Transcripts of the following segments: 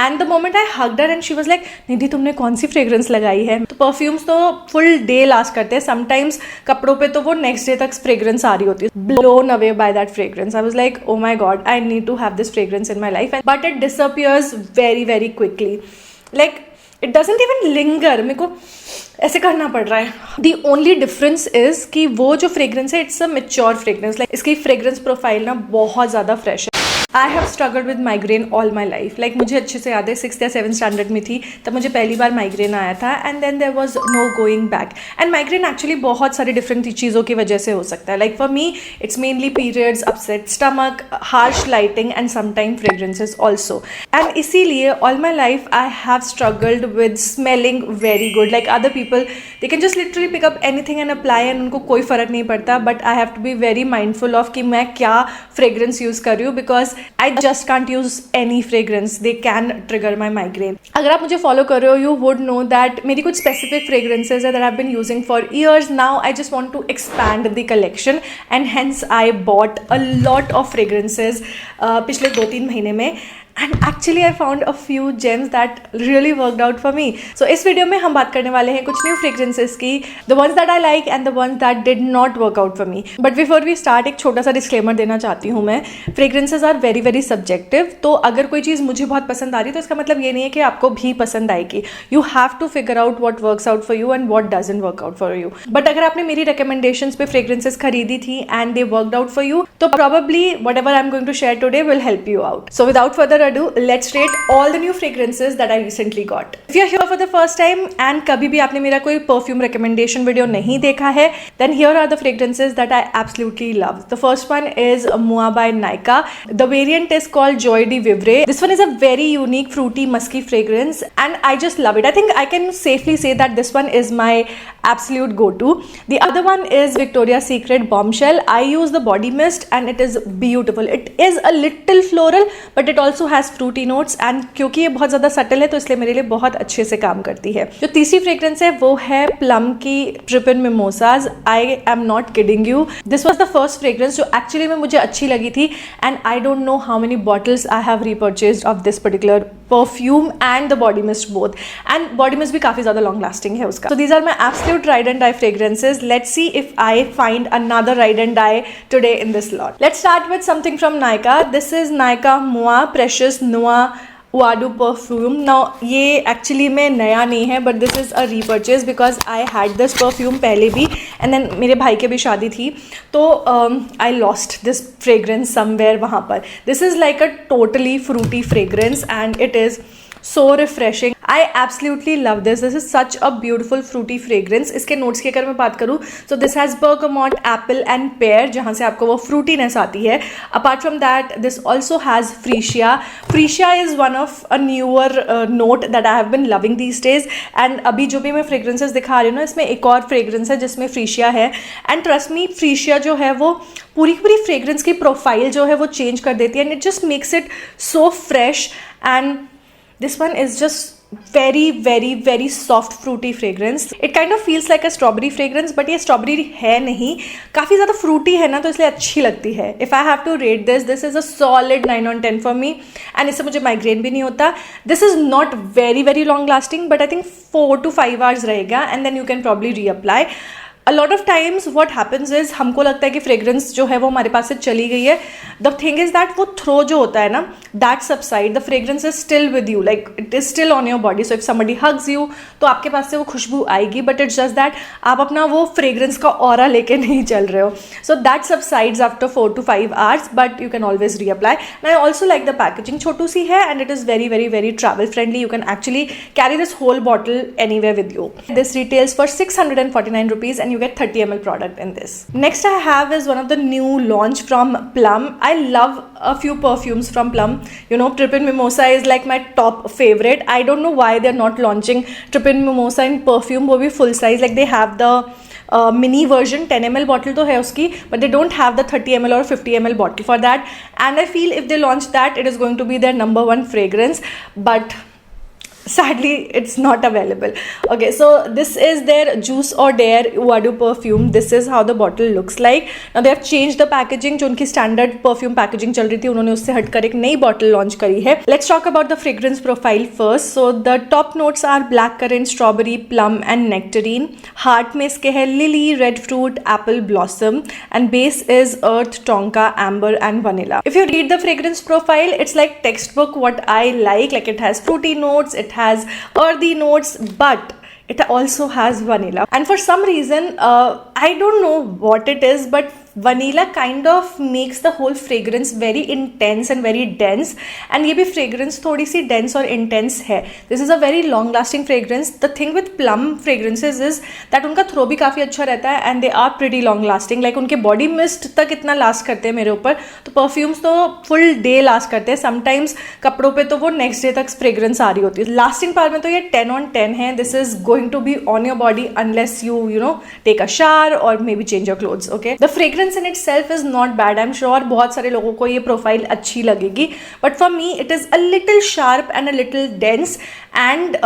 And the moment I hugged her and she was like, Nidhi तुमने कौन सी fragrance लगाई है? तो परफ्यूम्स तो फुल डे लास्ट करते हैं, समटाइम्स कपड़ों पे तो वो नेक्स्ट डे तक फ्रेग्रेंस आ रही होती है. Blown away by that fragrance. I was like, oh my god, I need to have this fragrance in my life, but it disappears very very quickly. Like it doesn't even linger. मेरे को ऐसे करना पड़ रहा है. दी only difference is कि वो जो फ्रेग्रेंस है it's a mature fragrance. Like इसकी फ्रेग्रेंस प्रोफाइल ना बहुत ज़्यादा फ्रेश है. आई have struggled with migraine all my life. Like मुझे अच्छे से याद है 6th या 7th स्टैंडर्ड में थी तब मुझे पहली बार माइग्रेन आया था and then there was no going back. And migraine actually बहुत सारी डिफरेंट चीज़ों की वजह से हो सकता है. Like for me it's mainly periods, upset stomach, harsh lighting and sometime fragrances also. And इसीलिए all my life I have struggled with smelling very good. Like other people they can just literally pick up anything and apply and उनको कोई फर्क नहीं पड़ता. But I have to be very mindful of कि मैं क्या fragrance use कर रही हूँ, because I just can't use any fragrance. They can trigger my migraine. अगर आप मुझे follow कर रहे हो, you would know that मेरी कुछ specific fragrances है that I've been using for years. Now I just want to expand the collection and hence I bought a lot of fragrances पिछले 2-3 महीने में. And actually I found a few gems that really worked out for me. So इस video में हम बात करने वाले हैं कुछ न्यू फ्रेग्रेंसेस की, the ones that I like and the ones that did not work out for me. But before we start एक छोटा सा डिस्क्लेमर देना चाहती हूँ मैं. Fragrances are very very subjective. तो अगर कोई चीज़ मुझे बहुत पसंद आ रही है तो इसका मतलब ये नहीं है कि आपको भी पसंद आएगी. You have to figure out what works out for you and what doesn't work out for you. But अगर आपने मेरी रिकमेंडेशंस पे फ्रेग्रेंसेस खरीदी थी and they worked out for you, तो probably whatever I'm going to share today will help you out. So without further ado, let's rate all the new fragrances that I recently got. If you're here for the first time and कभी भी आपने मेरा कोई perfume recommendation video नहीं देखा है, then here are the fragrances that I absolutely love. The first one is Moi by Nykaa. The variant is called Joie de Vivre. This one is a very unique fruity musky fragrance and I just love it. I think I can safely say that this one is my absolute go-to. The other one is Victoria's Secret Bombshell. I use the body mist and it is beautiful. It is a little floral but it also has fruity notes and क्योंकि ये बहुत ज़्यादा subtle है तो इसलिए मेरे लिए बहुत अच्छे से काम करती है. जो तीसरी फ्रेग्रेंस है वो है प्लम की tripping mimosas. I am not kidding you, this was the first fragrance जो एक्चुअली में मुझे अच्छी लगी थी and I don't know how many bottles I have repurchased of this particular perfume and the body mist both. And body mist भी काफ़ी ज़्यादा long lasting है उसका. So these are my absolute ride and die fragrances. Let's see if I find another ride and die today in this lot. Let's start with something from Nykaa. This is Nykaa Moi Precious Noir वाडू perfume. Now ये actually में नया नहीं है but this is a repurchase because I had this perfume पहले भी and then मेरे भाई के भी शादी थी तो I lost this fragrance somewhere वहाँ पर. This is like a totally fruity fragrance and it is so refreshing. I absolutely love this. This is such a beautiful fruity fragrance. इसके नोट्स की अगर मैं बात करूँ so this has bergamot, apple and pear जहाँ से आपको वो fruitiness आती है. Apart from that this also has freesia. Freesia is one of a newer note that I have been loving these days and अभी जो भी मैं fragrances दिखा रही हूँ ना इसमें एक और fragrance है जिसमें freesia है and trust me freesia जो है वो पूरी पूरी fragrance की प्रोफाइल जो है वो चेंज कर देती है and it just makes it so fresh. And this one is just very very very soft fruity fragrance. It kind of feels like a strawberry fragrance but ये strawberry है नहीं, काफ़ी ज़्यादा fruity है ना तो इसलिए अच्छी लगती है. If I have to rate this, this is a solid 9 on 10 for me and इससे मुझे migraine भी नहीं होता. This is not very very long lasting but I think 4 to 5 hours रहेगा and then you can probably reapply. A lot of times what happens is हमको लगता है कि फ्रेग्रेंस जो है वो हमारे पास से चली गई है. The thing is that वो थ्रो जो होता है ना that subside, the fragrance is still with you, like it is still on your body. So if somebody hugs you तो आपके पास से वो खुशबू आएगी but it's just that आप अपना वो फ्रेग्रेंस का ऑरा लेके नहीं चल रहे हो. So that subsides after 4 to 5 hours but you can always reapply. And I also like the packaging, छोटू सी है and it is very very very travel friendly. You can actually carry this whole bottle anywhere with you. This retails for 649 rupees and you get 30 ml product in this. Next I have is one of the new launch from Plum. I love a few perfumes from Plum. You know, Trippin Mimosa is like my top favorite. I don't know why they're not launching Trippin Mimosa in perfume. वो भी full size, like they have the mini version 10 ml bottle तो है उसकी but they don't have the 30 ml or 50 ml bottle for that and I feel if they launch that it is going to be their number one fragrance. But sadly it's not available. Okay, so this is their Juice or Dare Eau de perfume. This is how the bottle looks like. Now they have changed the packaging. जो उनकी standard perfume packaging चल रही थी, उन्होंने उससे हटकर एक नई bottle launch करी है. Let's talk about the fragrance profile first. So the top notes are blackcurrant, strawberry, plum and nectarine. Heart में इसके है lily, red fruit, apple blossom, and base is earth, tonka, amber and vanilla. If you read the fragrance profile, it's like textbook what I like it has fruity notes, it has earthy notes, but it also has vanilla. And for some reason, I don't know what it is, but vanilla kind of makes the whole fragrance very intense and very dense. And ये भी fragrance थोड़ी सी dense और intense है. This is a very long lasting fragrance. The thing with plum fragrances is that उनका throw भी काफ़ी अच्छा रहता है and they are pretty long lasting. Like उनके body mist तक इतना last करते हैं मेरे ऊपर. तो perfumes तो full day last करते हैं. Sometimes कपड़ों पे तो वो next day तक fragrance आ रही होती है. Lasting part में तो ये 10 on 10 है. This is going to be on your body unless you know take a shower or maybe change your clothes. Okay, the fragrance in itself is not bad. I'm sure बहुत सारे लोगों को ये profile अच्छी लगेगी, but for me it is a little sharp and a little dense, and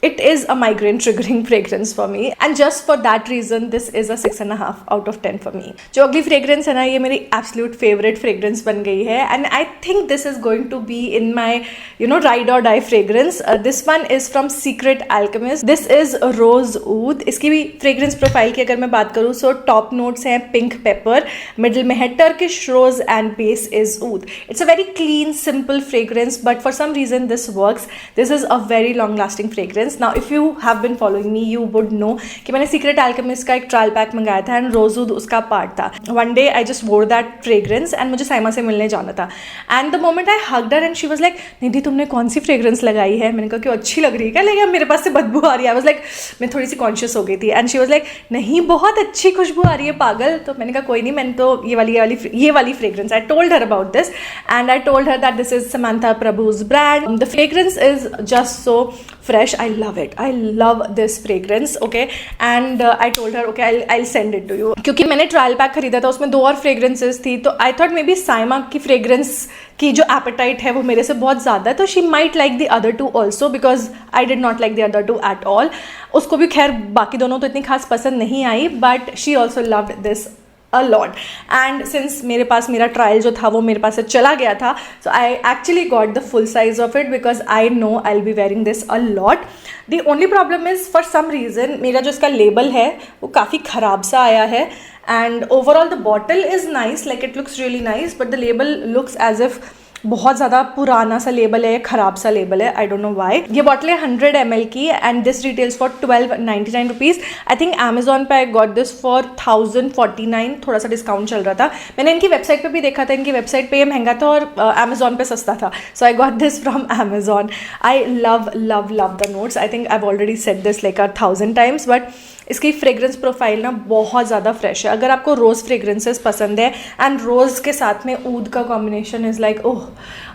it is a migraine triggering fragrance for me, and just for that reason this is a 6.5 out of 10 for me. जो अगली fragrance है ना, ये मेरी absolute favorite fragrance बन गई है, and I think this is going to be in my ride or die fragrance. This one is from Secret Alchemist. This is rose oud. इसकी भी fragrance profile की अगर मैं बात करूँ, so top notes हैं pink pepper, middle में है Turkish rose and base is oud. It's a very clean simple fragrance, but for some reason this works. This is a very long lasting fragrance. Now if you have been following me, you would know कि मैंने Secret Alchemist का एक trial pack मंगाया था and rose oud उसका part था. One day I just wore that fragrance and मुझे साइमा से मिलने जाना था, and the moment I hugged her and she was like, निधि तुमने कौन सी फ्रेग्रेंस लगाई है? मैंने कहा कि अच्छी लग रही है क्या, लेकिन मेरे पास से बदबू आ रही है. I was like, मैं थोड़ी सी कॉन्शियस हो गई थी, and she was like, नहीं बहुत अच्छी खुशबू आ रही है पागल. तो मैंने कहा कोई नहीं, मैंने तो ये वाली fragrance. I told her about this and I told her that this is Samantha Prabhu's brand. The fragrance is just so fresh. I love it. I love this fragrance. Okay, and I told her okay, I'll send it to you. क्योंकि मैंने trial pack खरीदा था, उसमें 2 और fragrances थी, तो I thought may be Saima की fragrance की जो एपेटाइट है वो मेरे से बहुत ज़्यादा है, तो she might like the other 2 also, because I did not like the other 2 at all. उसको भी खैर बाकी दोनों तो इतनी खास पसंद नहीं आई, but she also loved this a lot. And since मेरे पास मेरा ट्रायल जो था वो मेरे पास से चला गया था, so I actually got the full size of it because I know I'll be wearing this a lot. The only problem is for some reason मेरा जो इसका लेबल है वो काफ़ी ख़राब सा आया है, and overall the bottle is nice, like it looks really nice, but the label looks as if बहुत ज़्यादा पुराना सा लेबल है, ख़राब सा लेबल है. I don't know why. ये बॉटल है 100 ml की and this retails for 1299 rupees. I think Amazon पे आई गॉट दिस फॉर 1049. थोड़ा सा डिस्काउंट चल रहा था. मैंने इनकी वेबसाइट पे भी देखा था, इनकी वेबसाइट पे ये महंगा था और अमेजोन पे सस्ता था, so I got this from Amazon. I love love love the notes. I think I have already said this like 1000 times, but इसकी फ्रेग्रेंस प्रोफाइल ना बहुत ज़्यादा फ्रेश है. अगर आपको रोज़ फ्रेग्रेंसेस पसंद है एंड रोज़ के साथ में ऊद का कॉम्बिनेशन इज़ लाइक ओह,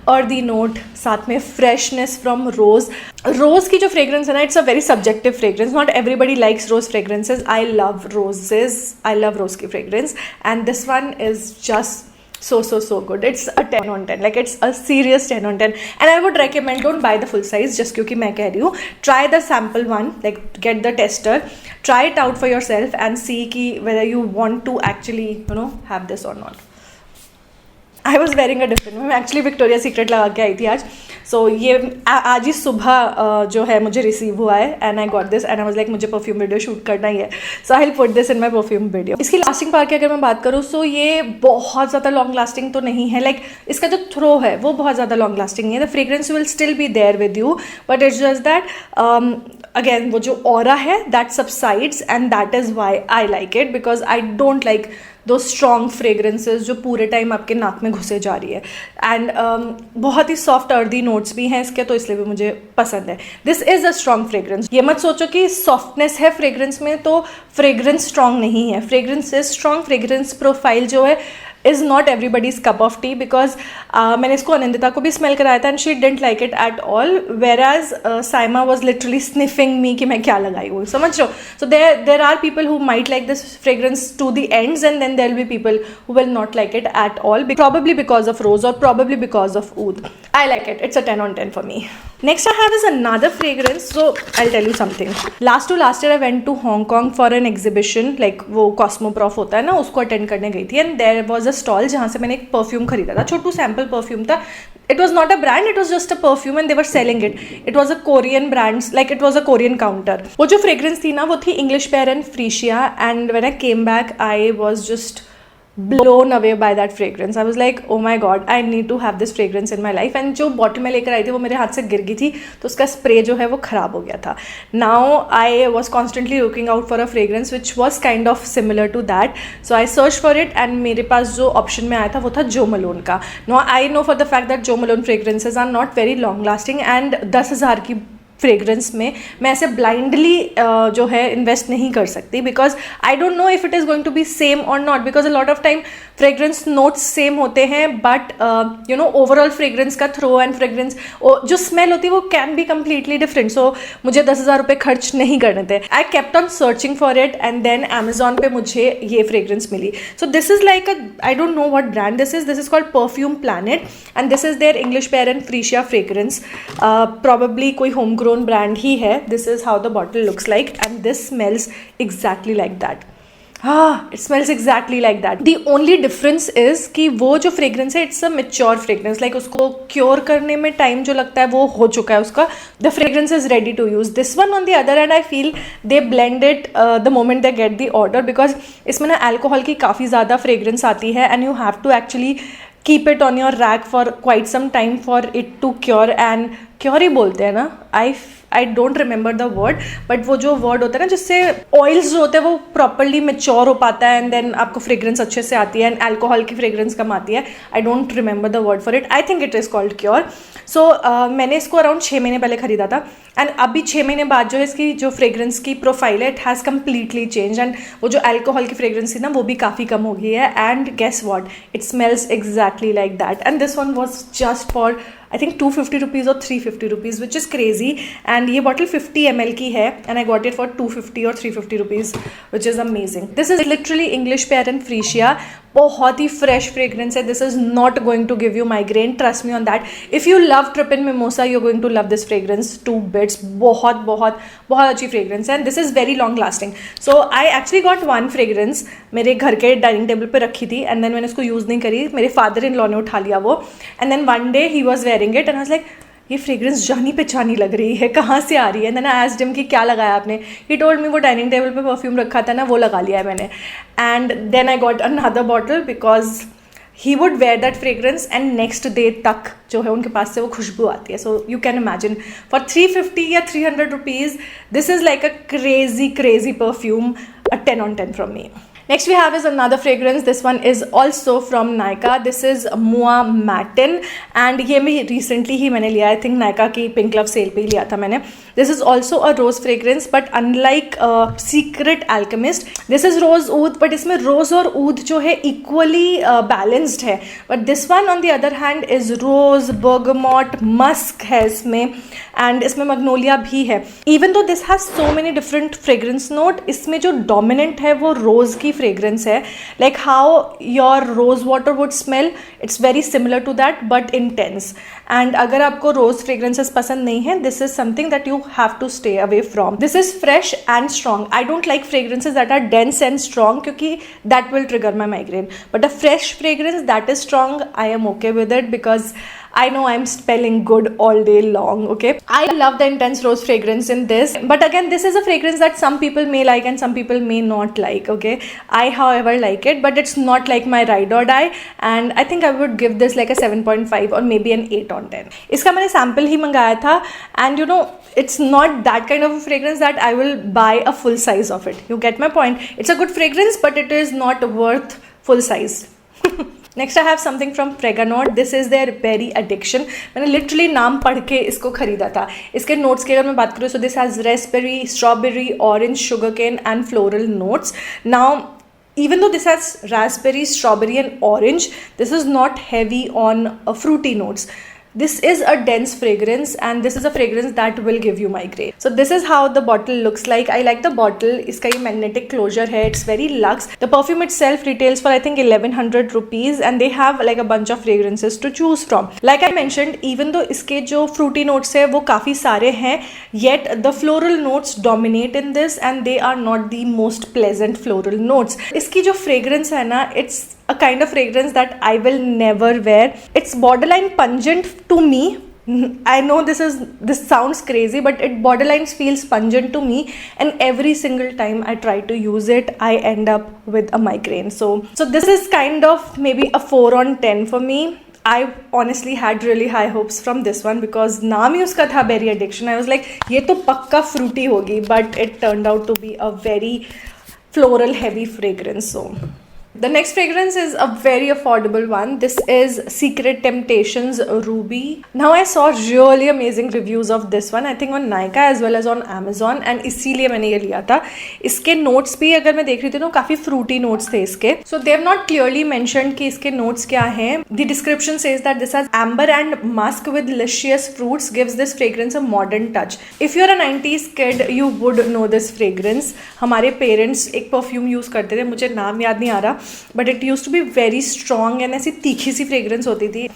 और दी नोट साथ में फ्रेशनेस फ्रॉम रोज़ की जो फ्रेग्रेंस है ना, it's a very subjective fragrance. Not everybody likes rose fragrances. I love roses, I love rose की fragrance, and this one is just so good. It's a 10 on 10, like it's a serious 10 on 10, and I would recommend don't buy the full size just क्योंकि मैं कह रही हूँ, try the sample one, like get the tester, try it out for yourself and see कि whether you want to actually have this or not. I was wearing a different, मैं actually Victoria secret लगा के आई थी आज. सो ये आज ही सुबह जो है मुझे रिसीव हुआ है, and I got this and I was like मुझे परफ्यूम वीडियो शूट करना ही है, so I will put this in my perfume video. इसकी लास्टिंग पावर की अगर मैं बात करूँ, सो ये बहुत ज़्यादा लॉन्ग लास्टिंग तो नहीं है. लाइक इसका जो थ्रो है वो बहुत ज़्यादा लॉन्ग लास्टिंग नहीं है. The fragrance will still be there with you, but it's just that again वो जो ऑरा है that subsides, and that is why I like it, because I don't like those strong fragrances जो पूरे time आपके नाक में घुसे जा रही है. एंड बहुत ही सॉफ्ट अर्दी नोट्स भी हैं इसके, तो इसलिए भी मुझे पसंद है. This is a strong fragrance. ये मत सोचो कि सॉफ्टनेस है फ्रेग्रेंस में तो फ्रेग्रेंस स्ट्रॉन्ग नहीं है. Fragrance is strong. Fragrance profile जो है is not everybody's cup of tea, because मैंने इसको अनंदिता को भी स्मेल कराया था and she didn't like it at all, whereas Saima was literally sniffing me कि मैं क्या लगाई हूँ, समझ रहे हो. So there are people who might like this fragrance to the ends, and then there will be people who will not like it at all, probably because of rose or probably because of oud. I like it. It's a 10 on 10 for me. Next I have is another fragrance. So I'll tell you something. Last year I went to Hong Kong for an exhibition, like वो Cosmoprof होता है ना, उसको attend करने गई थी. And there was a stall जहाँ से मैंने एक perfume खरीदा था. छोटू sample perfume था. It was not a brand, it was just a perfume and they were selling it. It was a Korean brand, like it was a Korean counter. वो जो fragrance थी ना, वो थी English Pear and Freesia. And when I came back, I was just blown away by that fragrance. I was like, oh my god, I need to have this fragrance in my life. And जो bottle में लेकर आई थी वो मेरे हाथ से गिर गई थी, तो उसका spray जो है वो ख़राब हो गया था. Now I was constantly looking out for a fragrance which was kind of similar to that. So I searched for it and मेरे पास जो option में आया था वो था Jo Malone का. Now I know for the fact that Jo Malone fragrances are not very long lasting and 10,000 की fragrance में मैं ऐसे ब्लाइंडली जो है इन्वेस्ट नहीं कर सकती, because I don't know if it is going to be same और not, because a lot of time fragrance notes same होते हैं but you know overall fragrance का थ्रो एंड फ्रेग्रेंस जो स्मेल होती है वो can be completely different. So मुझे 10,000 रुपये खर्च नहीं करने थे. I kept on searching for it and then Amazon पे मुझे ये फ्रेग्रेंस मिली. So this is like I don't know what brand this is called perfume planet and this is their English pear and freesia fragrance. Probably कोई home grown brand ही है. This is how the bottle looks like and this smells exactly like that. It smells exactly like that. The only difference is कि वो जो fragrance है it's a mature fragrance, like उसको cure करने में time जो लगता है वो हो चुका है उसका. The fragrance is ready to use. This one on the other hand I feel they blend it the moment they get the order, because इसमें ना अल्कोहल की काफ़ी ज़्यादा फ्रेग्रेंस आती है and you have to actually keep it on your rack for quite some time for it to cure. And cure ही बोलते हैं ना, I don't remember the word, but वो जो वर्ड होता है ना जिससे ऑयल्स जो होते हैं वो प्रॉपरली मेच्योर हो पाता है एंड देन आपको फ्रेग्रेंस अच्छे से आती है एंड अल्कोहल की फ्रेग्रेंस कम आती है. I don't remember the word for it. I think it is called cure. So मैंने इसको अराउंड 6 महीने पहले खरीदा था एंड अभी 6 महीने बाद जो है इसकी जो फ्रेग्रेंस की प्रोफाइल है it has completely change and वो जो अल्कोहल की फ्रेग्रेंस थी ना वो भी काफ़ी कम हो गई है. And guess what, it smells exactly like that. And this one was just for I think 250 rupees or 350 rupees, which is crazy. And ये bottle 50 ml की है and I got it for 250 or 350 rupees, which is amazing. This is literally English Pear and Freesia. बहुत ही fresh fragrance है. This is not going to give you migraine, trust me on that. If you love trippin mimosa you going to love this fragrance to bits. बहुत बहुत बहुत अच्छी fragrance है and this is very long lasting. So I actually got one fragrance, मेरे घर के dining table पर रखी थी एंड देन मैंने उसको यूज़ नहीं करी. मेरे फादर इन लॉ ने उठा लिया वो and then one day he was wearing it and I was like ये फ्रेग्रेंस जानी पहचानी लग रही है, कहाँ से आ रही है. देन आई आस्क्ड हिम कि क्या लगाया आपने. ही टोल्ड मी वो डाइनिंग टेबल पे परफ्यूम रखा था ना वो लगा लिया है मैंने. And then I got another bottle because he would wear that fragrance and next day तक जो है उनके पास से वो खुशबू आती है. So you can imagine for 350 या 300 rupees this is like a crazy perfume. A 10 on 10 from me. Next we have is another fragrance. This one is also from Nykaa. This is Mua Matin and ये मैं recently ही मैंने लिया. I think Nykaa की Pink Love sale पे ही लिया था मैंने. This is also a rose fragrance but unlike Secret Alchemist, this is rose oud but इसमें rose और oud जो है equally balanced है. But this one on the other hand is rose, bergamot, musk है इसमें and इसमें magnolia भी है. Even though this has so many different fragrance note, इसमें जो dominant है वो rose की fragrance है. Like how your rose water would smell, it's very similar to that but intense. And अगर आपको rose fragrances पसंद नहीं है, this is something that you have to stay away from. This is fresh and strong. I don't like fragrances that are dense and strong क्योंकि that will trigger my migraine. But a fresh fragrance that is strong, I am okay with it because I know I'm spelling good all day long, okay? I love the intense rose fragrance in this. But again, this is a fragrance that some people may like and some people may not like, okay? I, however, like it, but it's not like my ride or die. And I think I would give this like a 7.5 or maybe an 8 on 10. इसका मैंने sample ही मंगाया था and you know, it's not that kind of a fragrance that I will buy a full size of it. You get my point? It's a good fragrance, but it is not worth full size. Next I have something from Fraganote. This is their berry addiction. मैंने literally नाम पढ़ के इसको खरीदा था. इसके notes की अगर मैं बात करूँ so this has raspberry, strawberry, orange, sugar cane and floral notes. Now even though this has raspberry, strawberry and orange, this is not heavy on fruity notes. this is a dense fragrance and this is a fragrance that will give you migraine. So this is how the bottle looks like. I like the bottle. इसका ये magnetic closure है. It's very luxe. The perfume itself retails for I think 1100 rupees and they have like a bunch of fragrances to choose from. Like I mentioned, even though इसके जो fruity notes है वो काफ़ी सारे हैं, yet the floral notes dominate in this and they are not the most pleasant floral notes. इसकी जो fragrance है ना, it's a kind of fragrance that I will never wear. It's borderline pungent to me. I know this sounds crazy, but it borderline feels pungent to me, and every single time I try to use it, I end up with a migraine. So this is kind of maybe a 4 on 10 for me. I honestly had really high hopes from this one because नाम ही उसका था Berry Addiction. I was like, ये तो पक्का fruity होगी, but it turned out to be a very floral heavy fragrance. So the next fragrance is a very affordable one. This is Secret Temptations Ruby. Now I saw really amazing reviews of this one, I think on Nykaa as well as on Amazon, and इसीलिए मैंने ये लिया था. इसके notes भी अगर मैं देख रही थी तो काफ़ी fruity notes थे इसके. So they have not clearly mentioned कि इसके notes क्या हैं. The description says that this has amber and musk with luscious fruits, gives this fragrance a modern touch. If you're a 90s kid, you would know this fragrance. हमारे parents एक perfume use करते थे, मुझे नाम याद नहीं आ रहा, but it use to be very strong and ऐसी तीखी सी फ्रेग्रेंस होती थी.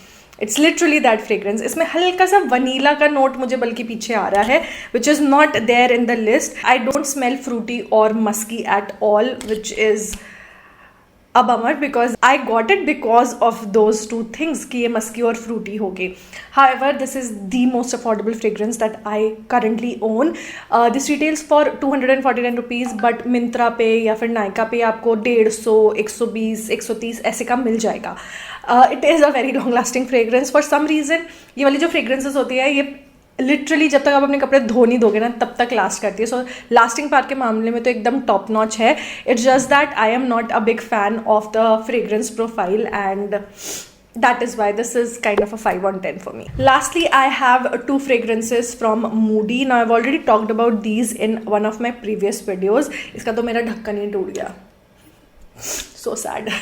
It's literally that fragrance. इसमें हल्का सा वनीला का नोट मुझे बल्कि पीछे आ रहा है, which is not there in the list. I don't smell fruity और musky at all, which is a bummer because I got it because of those two things कि ये मस्की और फ्रूटी हो गए. However, this is the most affordable fragrance that I currently own. This retails for 249 rupees, but Myntra पे या फिर Nykaa पे आपको 150, 120, 130 ऐसे का मिल जाएगा. It is a very long lasting fragrance. For some reason ये वाली जो fragrances होती है ये लिटरली जब तक आप अपने कपड़े धो नहीं दोगे ना तब तक लास्ट करती है. सो लास्टिंग पार्ट के मामले में तो एकदम टॉप नॉच है. It's just that I am not a big fan of the fragrance profile and that is why this is kind of a 5 on 10 for me. Lastly, I have 2 fragrances from Moody. Now I've already talked about these in one of my previous videos. इसका तो मेरा ढक्कन ही टूट गया. So sad.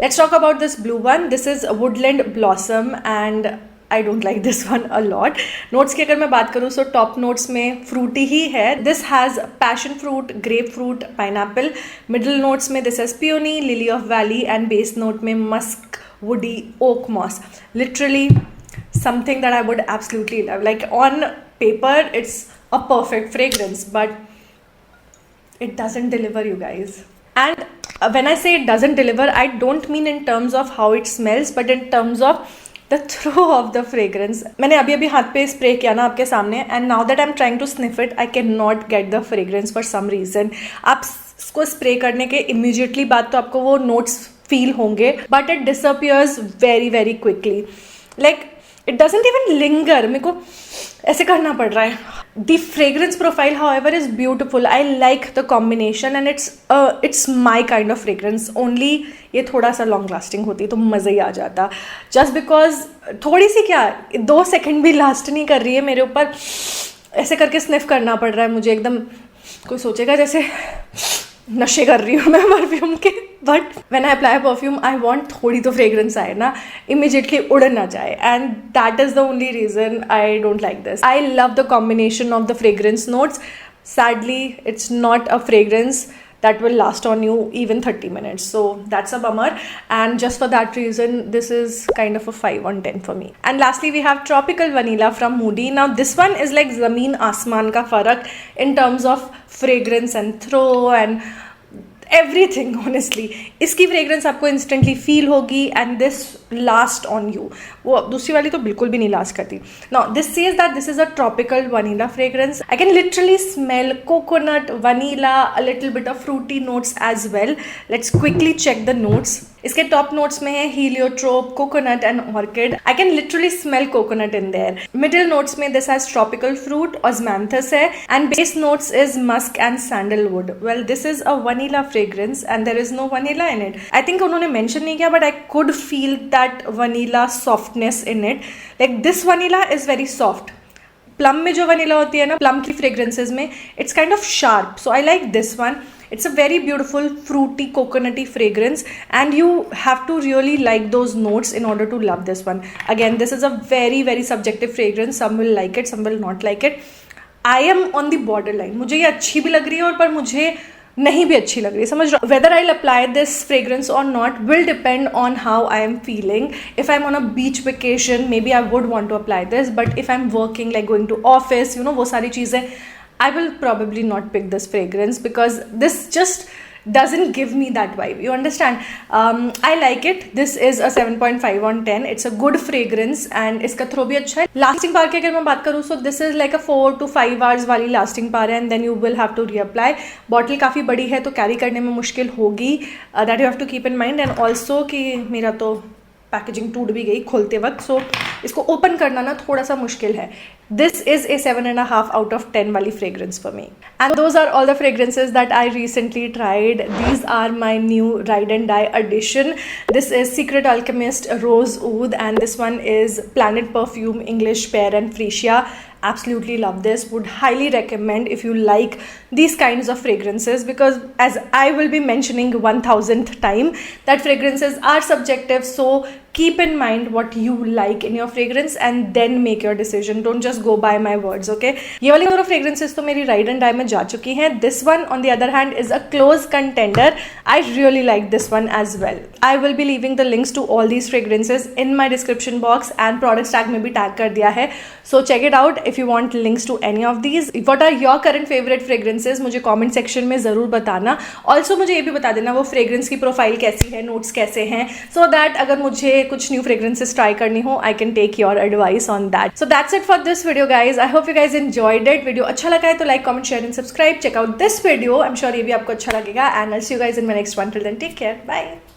Let's talk about this blue one. This is Woodland Blossom and I don't like this one a lot. Notes की अगर मैं बात करूँ so top notes में fruity ही है. This has passion fruit, grapefruit, pineapple. Middle notes में this has peony, lily of valley and base note में musk, woody, oak moss. Literally something that I would absolutely love. Like on paper it's a perfect fragrance, but it doesn't deliver, you guys. And when I say it doesn't deliver, I don't mean in terms of how it smells, but in terms of the throw of the fragrance. मैंने अभी हाथ पे spray किया ना आपके सामने, and now that I'm trying to sniff it, I cannot get the fragrance for some reason. आप इसको स्प्रे करने के immediately बाद तो आपको वो notes feel होंगे, but it disappears very very quickly. Like it doesn't even linger. मेरे को ऐसे करना पड़ रहा है. The fragrance profile, however, is beautiful. I like the combination and it's my kind of fragrance. Only ये थोड़ा सा long lasting होती तो मज़ा ही आ जाता. Just because थोड़ी सी क्या 2 सेकेंड भी लास्ट नहीं कर रही है मेरे ऊपर, ऐसे करके स्निफ करना पड़ रहा है मुझे. एकदम कोई सोचेगा जैसे नशे कर रही हूँ मैं परफ्यूम के. But when I apply perfume I want थोड़ी तो फ्रेग्रेंस आए ना, इमीजिएटली उड़ ना जाए, and that is the only reason I don't like this. I love the combination of the fragrance notes. Sadly it's not a fragrance that will last on you even 30 minutes, so that's a bummer, and just for that reason this is kind of a 5 on 10 for me. And lastly we have Tropical Vanilla from Moody. Now this one is like zameen asman ka farak in terms of fragrance and throw and everything. Honestly इसकी fragrance आपको instantly feel होगी and this last on you. वो दूसरी वाली तो बिल्कुल भी नहीं लास्ट करती. Now this says that this is a tropical vanilla fragrance. I can literally smell coconut, vanilla, a little bit of fruity notes as well. Let's quickly check the notes. इसके top notes में है heliotrope, coconut and orchid. I can literally smell coconut in there. Middle notes में this has tropical fruit, osmanthus है, and base notes is musk and sandalwood. Well this is a vanilla fragrance and there is no vanilla in it. I think उन्होंने mention नहीं किया, but I could feel that vanilla softness in it. Like this vanilla is very soft. Plum में जो vanilla होती है ना, plum की fragrances में it's kind of sharp, so I like this one. It's a very beautiful fruity coconutty fragrance, and you have to really like those notes in order to love this one. Again, this is a very very subjective fragrance. Some will like it, some will not like it. I am on the borderline. मुझे ये अच्छी भी लग रही है और पर मुझे नहीं भी अच्छी लग रही है, समझ रहा हूँ. Whether I'll apply this fragrance or not will depend on how I am feeling. If I'm on a beach vacation, maybe I would want to apply this, but if I'm working, like going to office, you know, वो सारी चीज़ें, I will probably not pick this fragrance because this just doesn't give me that vibe. You understand? I like it. This is a 7.5 on 10. It's a good fragrance and इसका throw भी अच्छा है. Lasting power की अगर मैं बात करूँ, so this is like a 4 to 5 hours वाली लास्टिंग पावर है, and then you will have to reapply. Bottle काफ़ी बड़ी है तो कैरी करने में मुश्किल होगी. That you have to keep in mind. And also कि मेरा तो पैकेजिंग टूट भी गई खोलते वक्त, सो इसको ओपन करना ना थोड़ा सा मुश्किल है. This is a 7.5 out of 10 वाली fragrance for me. And those are all the fragrances that I recently tried. These are my new ride and die edition. This is secret alchemist rose oud, and this one is planet perfume English pear and freesia. Absolutely love this. Would highly recommend if you like these kinds of fragrances, because as I will be mentioning 1000th time that fragrances are subjective, so keep in mind what you like in your fragrance and then make your decision. Don't just go by my words, okay? ये वाली दोनों fragrances तो मेरी ride and die में जा चुकी हैं. This one on the other hand is a close contender. I really like this one as well. I will be leaving the links to all these fragrances in my description box, and products tag में भी tag कर दिया है, so check it out if you want links to any of these. What are your current favorite fragrances? मुझे comment section में ज़रूर बताना. Also मुझे ये भी बता देना वो fragrance की profile कैसी है, notes कैसे हैं, so that अगर मुझे कुछ new fragrances try करनी हो, I can take your advice on that. So that's it for this video, guys. I hope you guys enjoyed it. Video अच्छा लगा है तो like, comment, share and subscribe. Check out this video. I'm sure ये भी आपको अच्छा लगेगा, and I'll see you guys in my next one. Till then, take care. Bye.